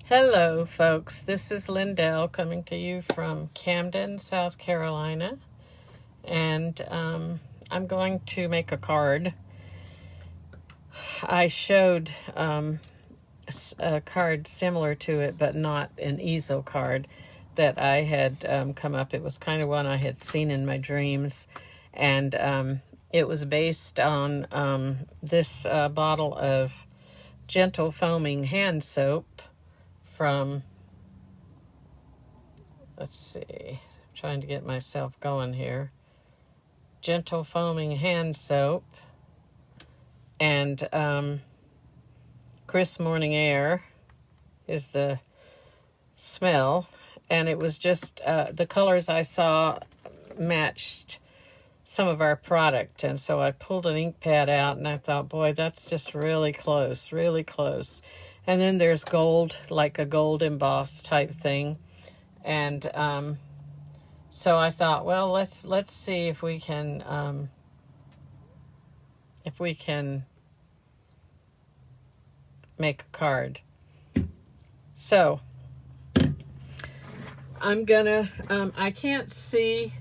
Hello, folks. This is Lindell coming to you from Camden, South Carolina. And I'm going to make a card. I showed a card similar to it, but not an easel card that I had come up. It was kind of one I had seen in my dreams. And it was based on this bottle of Gentle Foaming Hand Soap from, let's see, trying to get myself going here. Gentle Foaming Hand Soap and Crisp Morning Air is the smell. And it was just, the colors I saw matched some of our product. And so I pulled an ink pad out and I thought, boy, that's just really close, really close. And then there's gold, like a gold embossed type thing. And so I thought, well, let's see if we can make a card. So I'm gonna I can't see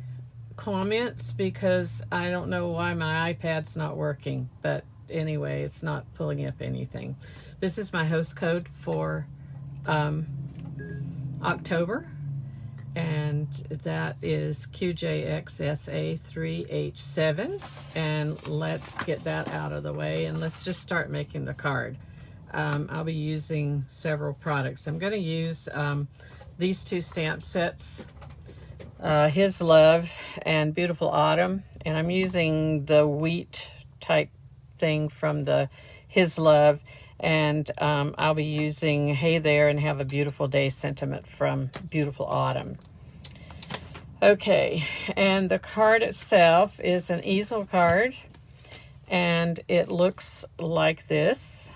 comments because I don't know why my iPad's not working, but anyway, it's not pulling up anything. This is my host code for October, and that is QJXSA3H7. And let's get that out of the way and let's just start making the card. I'll be using several products. I'm going to use these two stamp sets, His Love and Beautiful Autumn, and I'm using the wheat type thing from the His Love, and I'll be using Hey There and Have a Beautiful Day sentiment from Beautiful Autumn. Okay, and the card itself is an easel card, and it looks like this.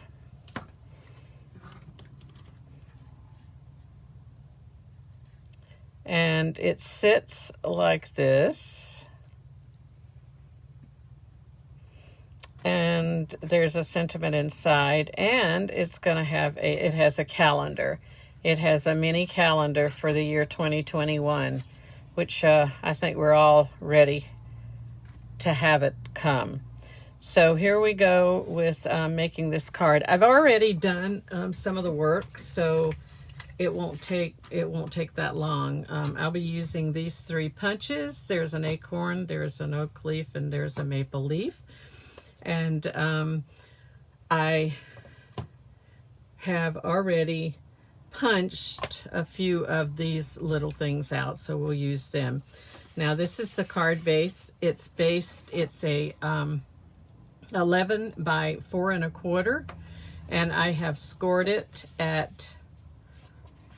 And it sits like this. And there's a sentiment inside, and it's going to have it has a calendar. It has a mini calendar for the year 2021, which I think we're all ready to have it come. So here we go with making this card. I've already done some of the work, so it won't take that long. I'll be using these three punches. There's an acorn, there's an oak leaf, and there's a maple leaf. And I have already punched a few of these little things out, so we'll use them. Now this is the card base. It's a 11 by 4 1/4, and I have scored it at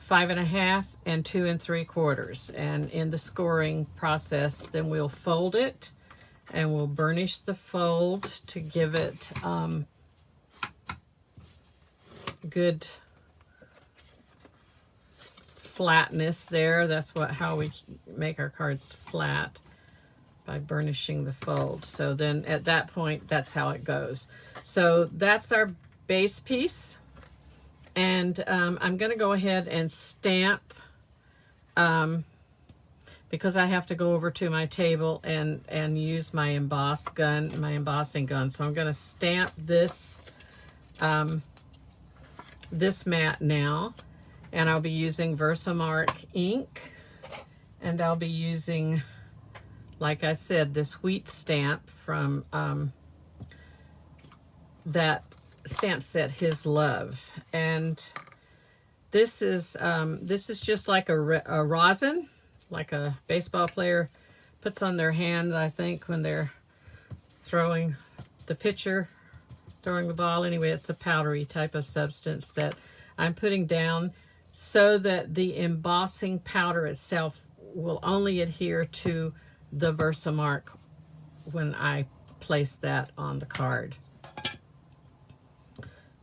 5 1/2 and 2 3/4. And in the scoring process, then we'll fold it and we'll burnish the fold to give it good flatness there. That's how we make our cards flat, by burnishing the fold. So then at that point, that's how it goes. So that's our base piece. And I'm going to go ahead and stamp because I have to go over to my table and use my embossing gun. So I'm going to stamp this this mat now, and I'll be using Versamark ink, and I'll be using, like I said, this wheat stamp from that stamp set, His Love. And this is just like a rosin, like a baseball player puts on their hand, I think, when they're throwing the pitcher, throwing the ball. Anyway, it's a powdery type of substance that I'm putting down so that the embossing powder itself will only adhere to the Versamark when I place that on the card.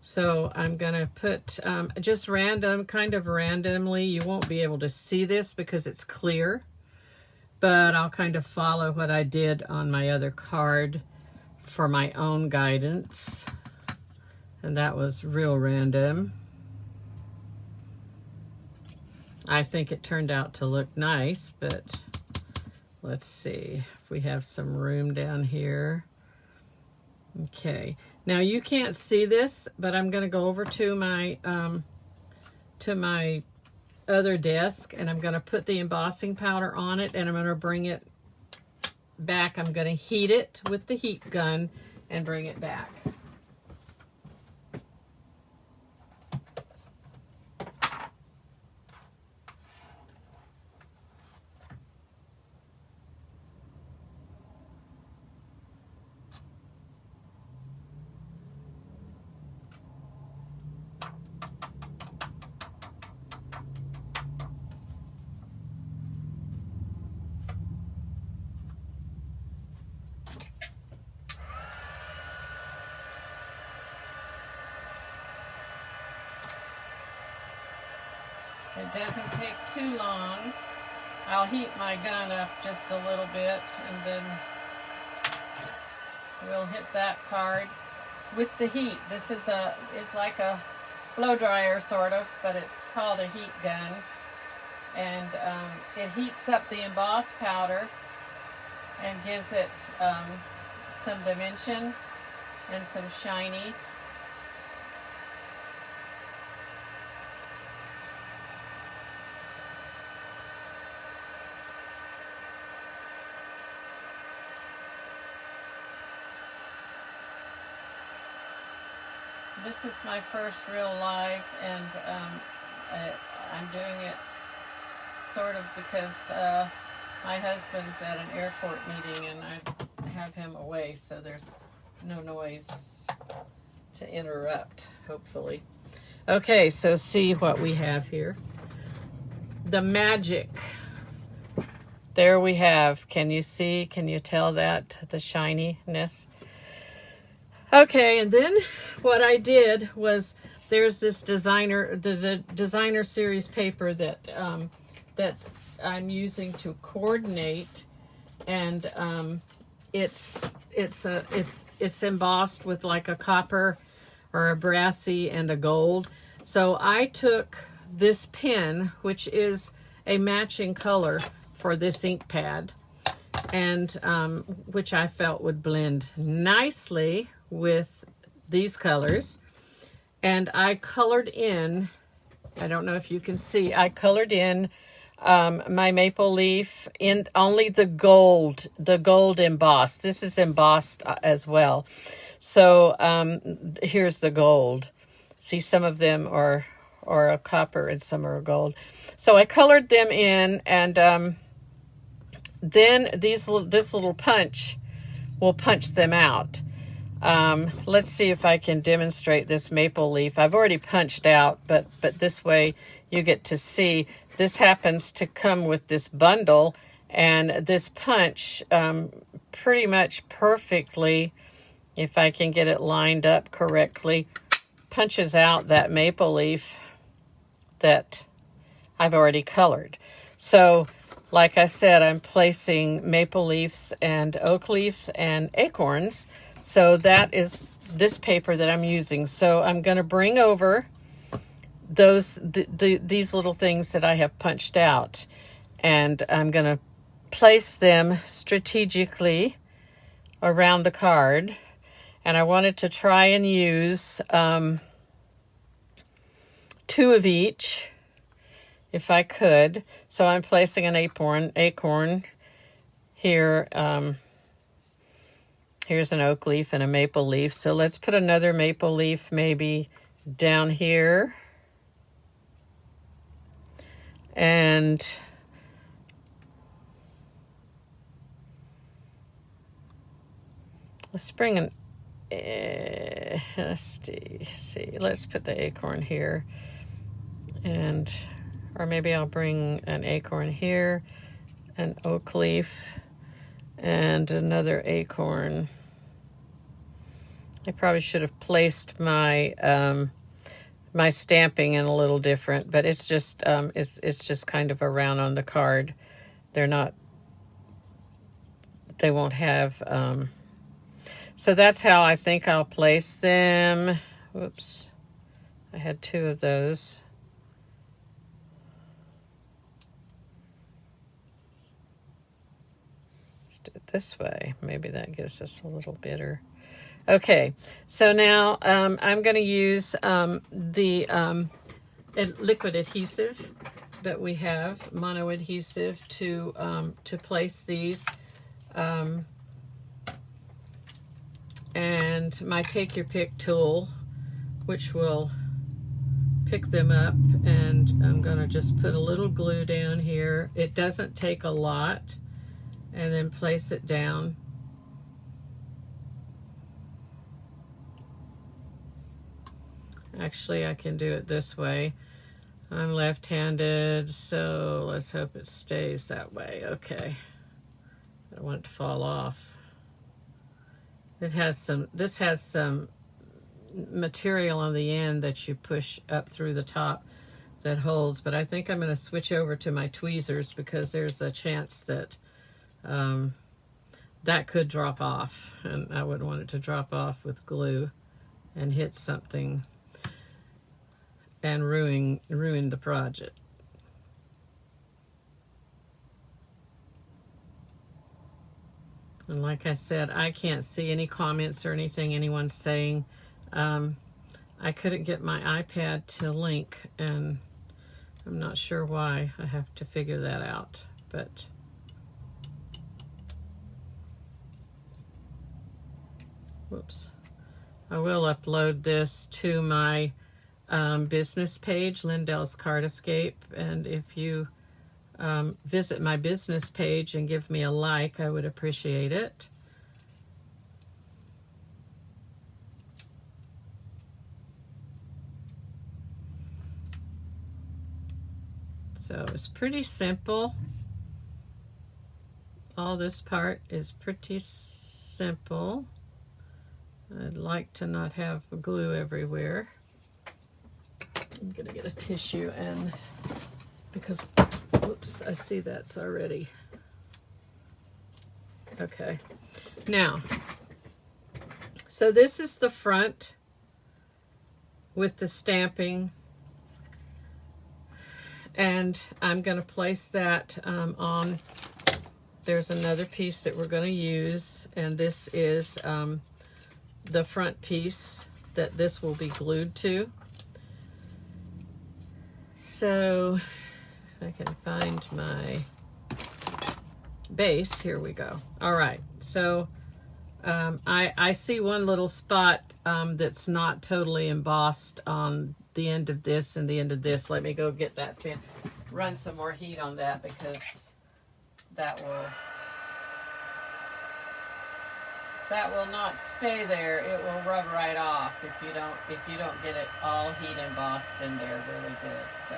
So I'm going to put just kind of randomly. You won't be able to see this because it's clear, but I'll kind of follow what I did on my other card for my own guidance. And that was real random. I think it turned out to look nice, but let's see if we have some room down here. Okay, now you can't see this, but I'm going to go over to my other desk, and I'm going to put the embossing powder on it, and I'm going to bring it back. I'm going to heat it with the heat gun and bring it back. It doesn't take too long. I'll heat my gun up just a little bit, and then we'll hit that card with the heat. This is like a blow dryer sort of, but it's called a heat gun, and it heats up the emboss powder and gives it some dimension and some shiny. This is my first real live, and I'm doing it sort of because my husband's at an airport meeting and I have him away, so there's no noise to interrupt, hopefully. Okay, so see what we have here. The magic. There we have. Can you see? Can you tell that? The shininess? Okay, and then what I did was there's a designer series paper that I'm using to coordinate, and it's embossed with like a copper or a brassy and a gold. So I took this pen, which is a matching color for this ink pad, and which I felt would blend nicely with these colors, and I colored in, I don't know if you can see, I colored in my maple leaf in only the gold embossed. This is embossed as well. So here's the gold. See, some of them are a copper and some are gold. So I colored them in, and then this little punch will punch them out. Let's see if I can demonstrate this maple leaf. I've already punched out, but this way you get to see. This happens to come with this bundle, and this punch pretty much perfectly, if I can get it lined up correctly, punches out that maple leaf that I've already colored. So, like I said, I'm placing maple leaves and oak leaves and acorns. So that is this paper that I'm using. So I'm going to bring over these little things that I have punched out, and I'm going to place them strategically around the card. And I wanted to try and use 2 of each, if I could. So I'm placing an acorn here. Here's an oak leaf and a maple leaf. So let's put another maple leaf maybe down here. And let's bring an, let's see, let's put the acorn here. And, or maybe I'll bring an acorn here, an oak leaf, and another acorn. I probably should have placed my my stamping in a little different, but it's just kind of around on the card. They won't have. So that's how I think I'll place them. Whoops, I had 2 of those. this way. Maybe that gives us a little bitter. Okay, so now I'm going to use the liquid adhesive that we have, mono adhesive, to place these. And my Take Your Pick tool, which will pick them up, and I'm going to just put a little glue down here. It doesn't take a lot, and then place it down. Actually, I can do it this way. I'm left-handed, so let's hope it stays that way. Okay. I don't want it to fall off. This has some material on the end that you push up through the top that holds, but I think I'm going to switch over to my tweezers because there's a chance that that could drop off, and I wouldn't want it to drop off with glue and hit something and ruin the project. And like I said, I can't see any comments or anything anyone's saying. I couldn't get my iPad to link, and I'm not sure why. I have to figure that out. But whoops. I will upload this to my business page, Lindell's Card Escape, and if you visit my business page and give me a like, I would appreciate it. So it's pretty simple. All this part is pretty simple. I'd like to not have glue everywhere. I'm gonna get a tissue, and because, whoops, I see that's already. Okay, now, so this is the front with the stamping, and I'm gonna place that on. There's another piece that we're gonna use, and this is the front piece that this will be glued to. So if I can find my base, here we go. All right, so I see one little spot that's not totally embossed on the end of this and the end of this. Let me go get that pin, run some more heat on that, because that will not stay there. It will rub right off if you don't get it all heat embossed in there really good. So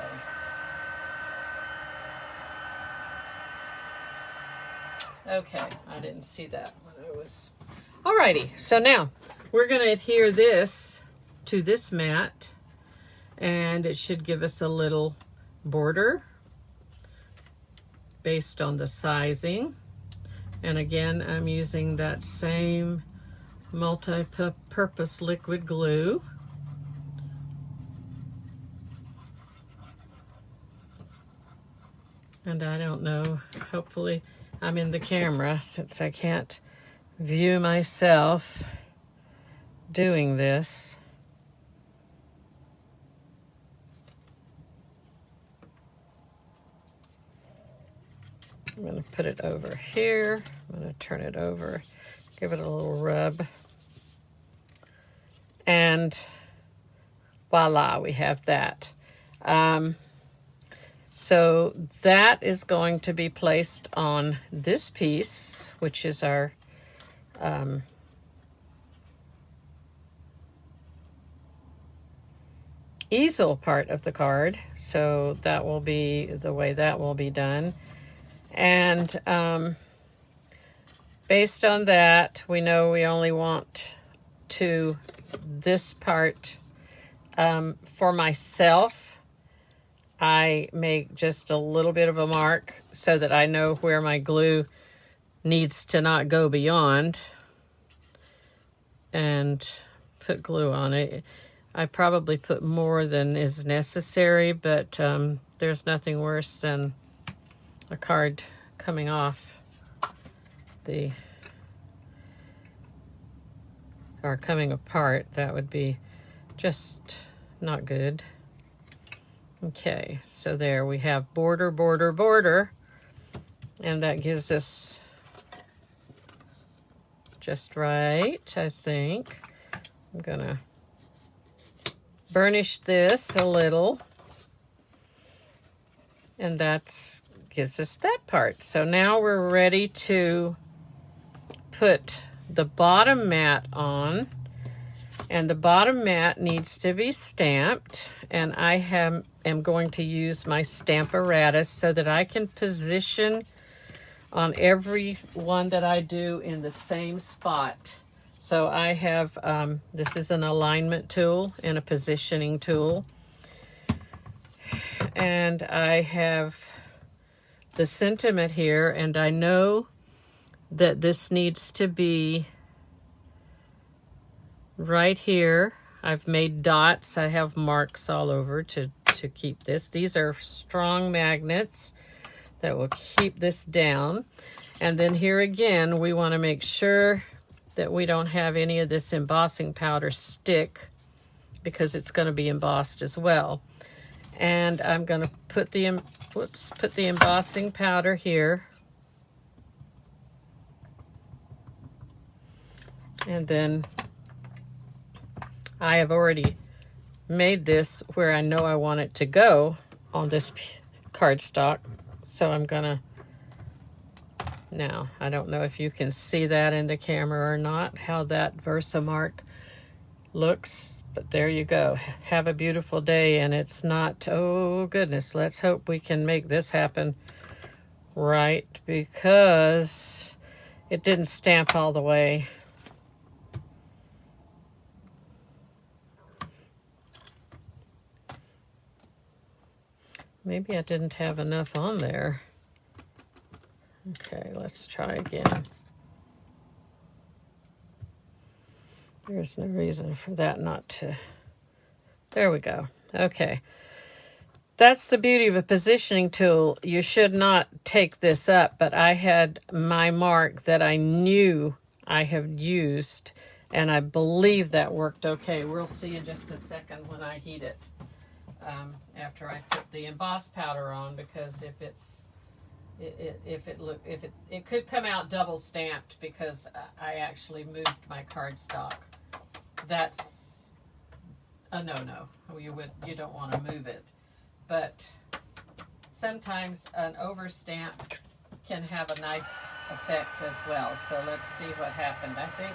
okay, I didn't see that when I was. Alrighty, so now we're going to adhere this to this mat, and it should give us a little border based on the sizing. And again, I'm using that same multi-purpose liquid glue. And I don't know, hopefully I'm in the camera since I can't view myself doing this. I'm going to put it over here. I'm going to turn it over, give it a little rub. And voila, we have that. So that is going to be placed on this piece, which is our easel part of the card. So that will be the way that will be done. And based on that, we know we only want this part. For myself, I make just a little bit of a mark so that I know where my glue needs to not go beyond, and put glue on it. I probably put more than is necessary, but there's nothing worse than a card coming off the or coming apart. That would be just not good. Okay, so there we have border, border, border, and that gives us just right, I think. I'm gonna burnish this a little, and that gives us that part. So now we're ready to put the bottom mat on, and the bottom mat needs to be stamped, and I am going to use my Stamparatus so that I can position on every one that I do in the same spot. So I have, this is an alignment tool and a positioning tool. And I have the sentiment here, and I know that this needs to be right here. I've made dots. I have marks all over to keep this. These are strong magnets that will keep this down. And then here again, we want to make sure that we don't have any of this embossing powder stick, because it's going to be embossed as well. And I'm going to put the embossing powder here. And then I have already made this where I know I want it to go on this cardstock. So I'm gonna, now, I don't know if you can see that in the camera or not, how that Versamark looks, but there you go. Have a beautiful day. And it's not, oh goodness, let's hope we can make this happen right, because it didn't stamp all the way. Maybe I didn't have enough on there. Okay, let's try again. There's no reason for that not to. There we go. Okay. That's the beauty of a positioning tool. You should not take this up, but I had my mark that I knew I have used, and I believe that worked okay. We'll see in just a second when I heat it. After I put the emboss powder on, because if it could come out double stamped, because I actually moved my cardstock. That's a no-no. You don't want to move it, but sometimes an overstamp can have a nice effect as well. So let's see what happened. I think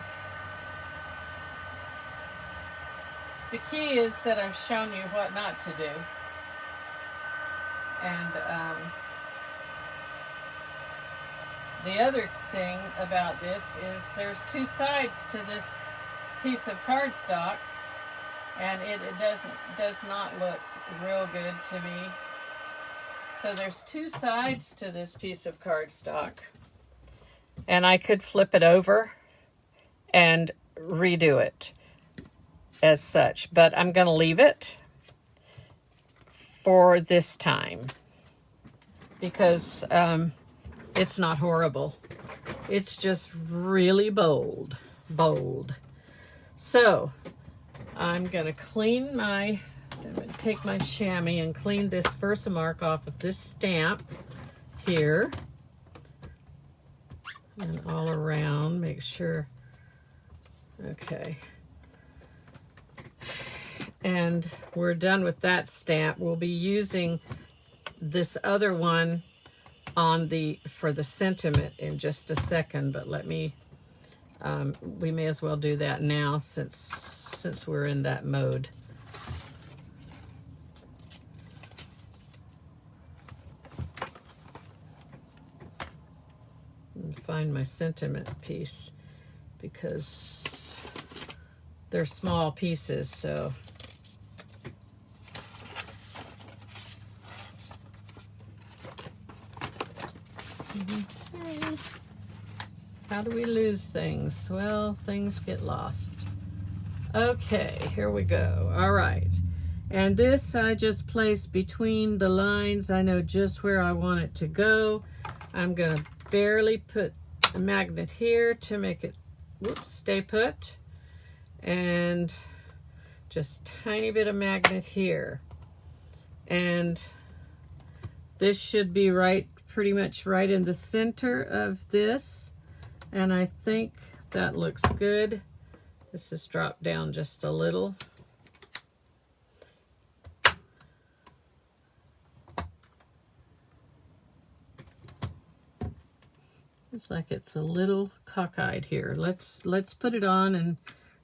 the key is that I've shown you what not to do. And the other thing about this is there's two sides to this piece of cardstock, and it does not look real good to me. So there's two sides to this piece of cardstock, and I could flip it over and redo it as such, but I'm going to leave it for this time, because it's not horrible. It's just really bold. So I'm going to take my chamois and clean this Versamark off of this stamp here and all around. Make sure. Okay. And we're done with that stamp. We'll be using this other one for the sentiment in just a second, but let me, we may as well do that now since we're in that mode. Find my sentiment piece, because they're small pieces, so. How do we lose things? Well, things get lost. Okay, here we go. All right. And this I just placed between the lines. I know just where I want it to go. I'm going to barely put a magnet here to make it, whoops, stay put. and just tiny bit of magnet here. And this should be right, pretty much right in the center of this. And I think that looks good. This is dropped down just a little. Looks like it's a little cockeyed here. Let's put it on and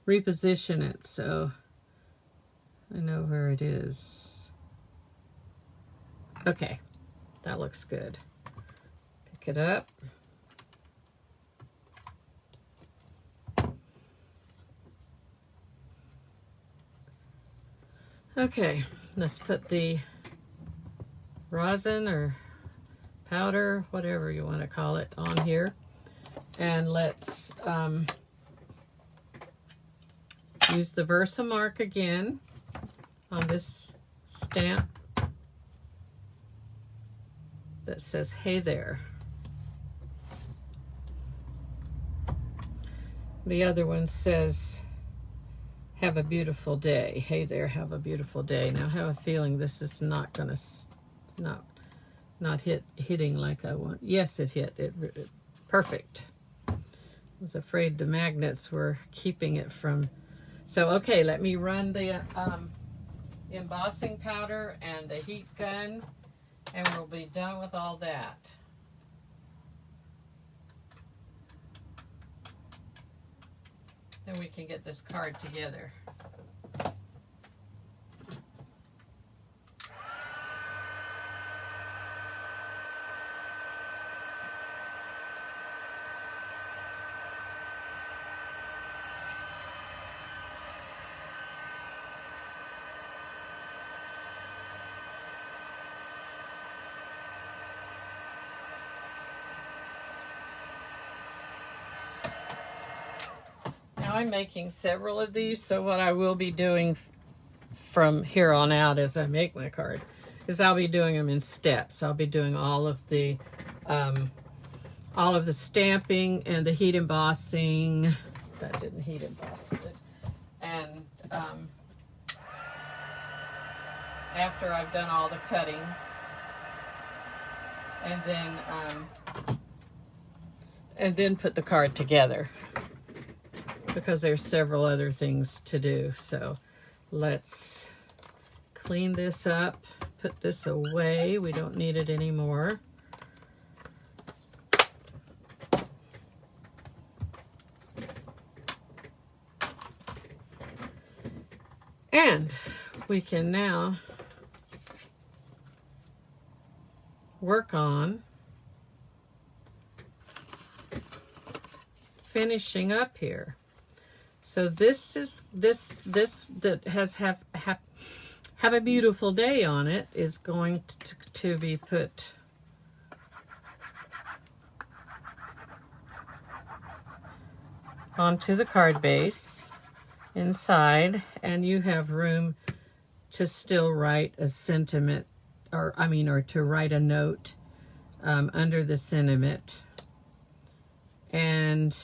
reposition it so I know where it is. Okay, that looks good. Pick it up. Okay, let's put the rosin or powder, whatever you want to call it, on here. And let's use the Versamark again on this stamp that says, "Hey there." The other one says, "Have a beautiful day." Hey there, have a beautiful day. Now I have a feeling this is not gonna, not hitting like I want. Yes, it hit. It perfect. I was afraid the magnets were keeping it from. So okay, let me run the embossing powder and the heat gun, and we'll be done with all that. Then we can get this card together. Now I'm making several of these, so what I will be doing from here on out as I make my card is I'll be doing them in steps. I'll be doing all of the stamping and the heat embossing. That didn't heat emboss it. And after I've done all the cutting, and then put the card together, because there's several other things to do. So let's clean this up, put this away. We don't need it anymore. And we can now work on finishing up here. So this is this that has have a beautiful day on it is going to be put onto the card base inside, and you have room to still write a sentiment, or to write a note under the sentiment. And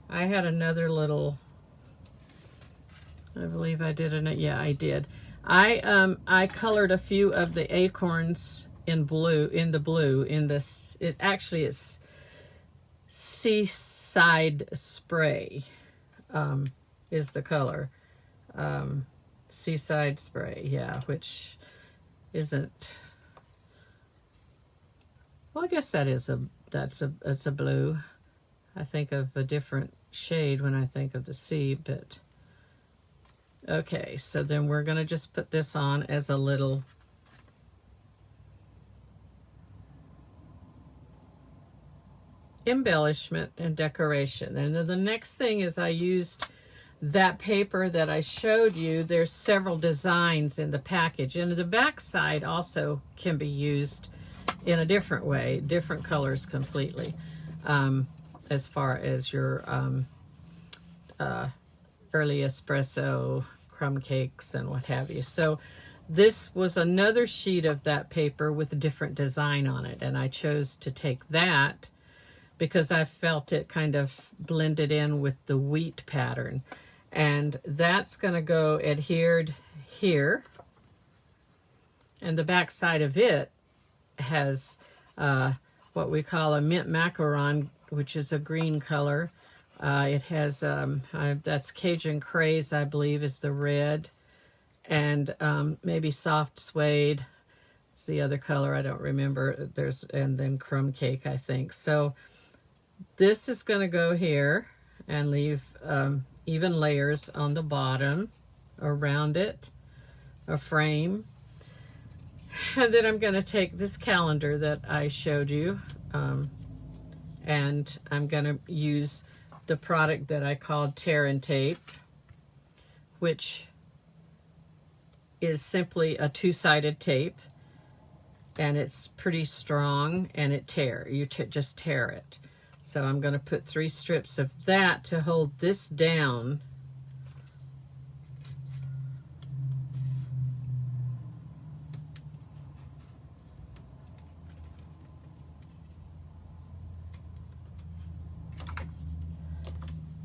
I had another little, I believe I did it. Yeah, I did. I colored a few of the acorns in blue, in this, it actually is Seaside Spray, is the color. Seaside Spray, yeah, which isn't, well, I guess that's a blue. I think of a different shade when I think of the sea, but okay, so then we're going to just put this on as a little embellishment and decoration. And then the next thing is I used that paper that I showed you. There's several designs in the package, and the back side also can be used in a different way, different colors completely, as far as your early espresso crumb cakes and what have you. So this was another sheet of that paper with a different design on it, and I chose to take that because I felt it kind of blended in with the wheat pattern. And that's going to go adhered here. And the back side of it has what we call a mint macaron, which is a green color. It has, that's Cajun Craze, I believe, is the red. And maybe soft suede. It's the other color, I don't remember. And then crumb cake, I think. So this is going to go here and leave even layers on the bottom around it, a frame. And then I'm going to take this calendar that I showed you, and I'm going to use the product that I called Tear and Tape, which is simply a two-sided tape, and it's pretty strong, and you just tear it. So I'm going to put 3 strips of that to hold this down.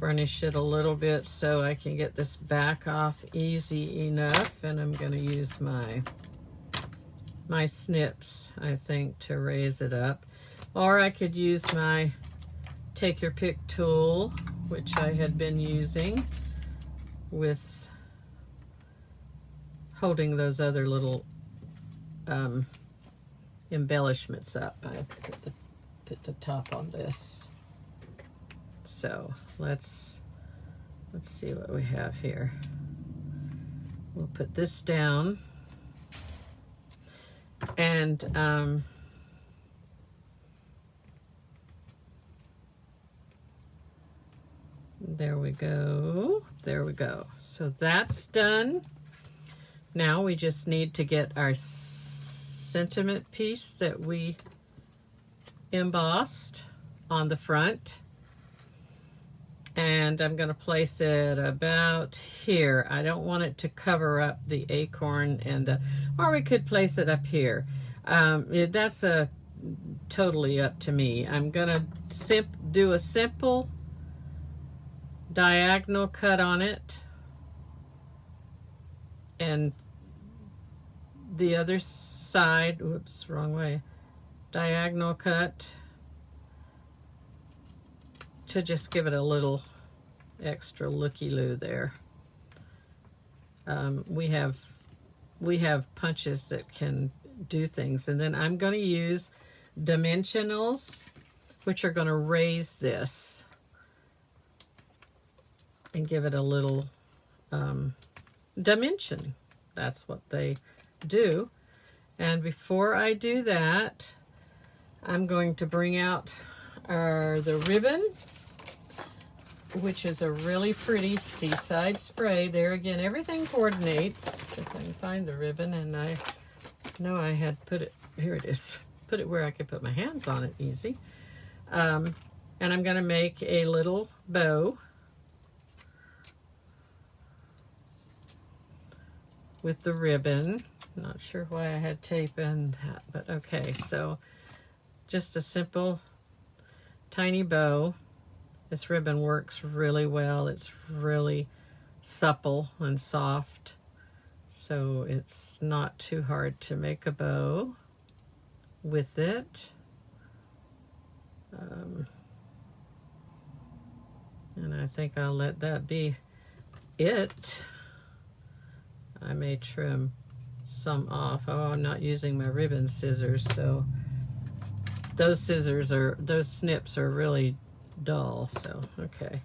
Burnish it a little bit so I can get this back off easy enough, and I'm going to use my snips, I think, to raise it up. Or I could use my Take Your Pick tool, which I had been using with holding those other little embellishments up. I put the top on this. So let's see what we have here. We'll put this down, and there we go. There we go. So that's done. Now we just need to get our sentiment piece that we embossed on the front. And I'm going to place it about here. I don't want it to cover up the acorn or we could place it up here. That's totally up to me. I'm going to do a simple diagonal cut on it. And the other side, oops, wrong way. Diagonal cut to just give it a little extra looky-loo there. We have punches that can do things, and then I'm going to use dimensionals, which are going to raise this and give it a little dimension. That's what they do. And before I do that, I'm going to bring out the ribbon, which is a really pretty Seaside spray. There again, everything coordinates. If I can find the ribbon, and I know I had put it, here it is. Put it where I could put my hands on it easy. And I'm going to make a little bow with the ribbon. Not sure why I had tape in that, but okay. So just a simple tiny bow. This ribbon works really well. It's really supple and soft, so it's not too hard to make a bow with it. And I think I'll let that be it. I may trim some off. Oh, I'm not using my ribbon scissors, so those snips are really dull, so okay.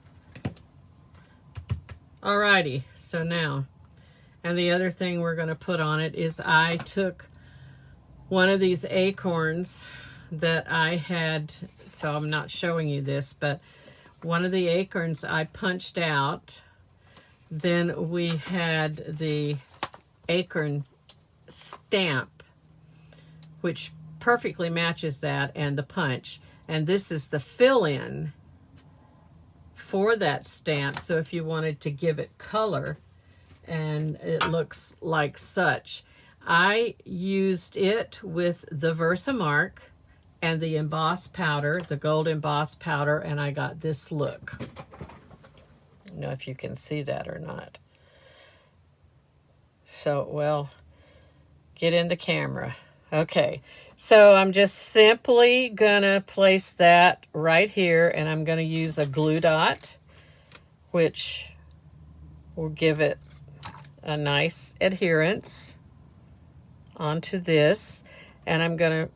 Alrighty, so now, and the other thing we're going to put on it is I took one of these acorns that I had, so I'm not showing you this, but one of the acorns I punched out. Then we had the acorn stamp, which perfectly matches that and the punch. And this is the fill-in for that stamp. So if you wanted to give it color, and it looks like such. I used it with the Versamark and the embossed powder, the gold embossed powder, and I got this look. I don't know if you can see that or not. So, well, get in the camera. Okay, so I'm just simply gonna place that right here, and I'm gonna use a glue dot, which will give it a nice adherence onto this. And I'm gonna,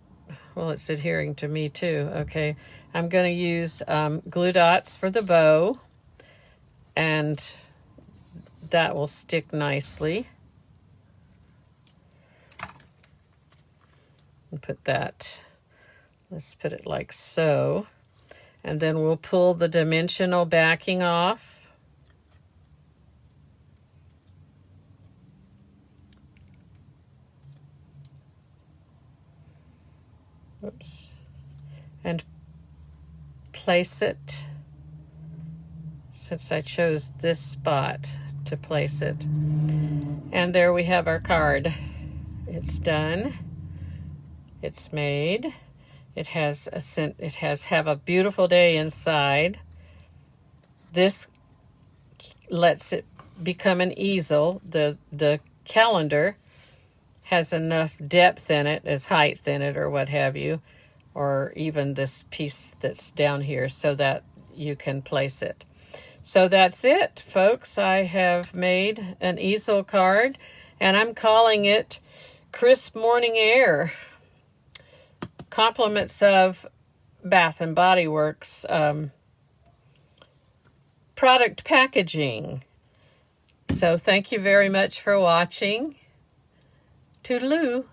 well, it's adhering to me too. Okay, I'm gonna use glue dots for the bow, and that will stick nicely. And put that, let's put it like so. And then we'll pull the dimensional backing off. Oops. And place it, since I chose this spot to place it. And there we have our card. It's done. It's made. It has have a beautiful day inside. This lets it become an easel. The calendar has enough depth in it, as height in it, or what have you, or even this piece that's down here, so that you can place it. So that's it, folks. I have made an easel card, and I'm calling it Crisp Morning Air. Compliments of Bath and Body Works product packaging. So thank you very much for watching. Toodaloo.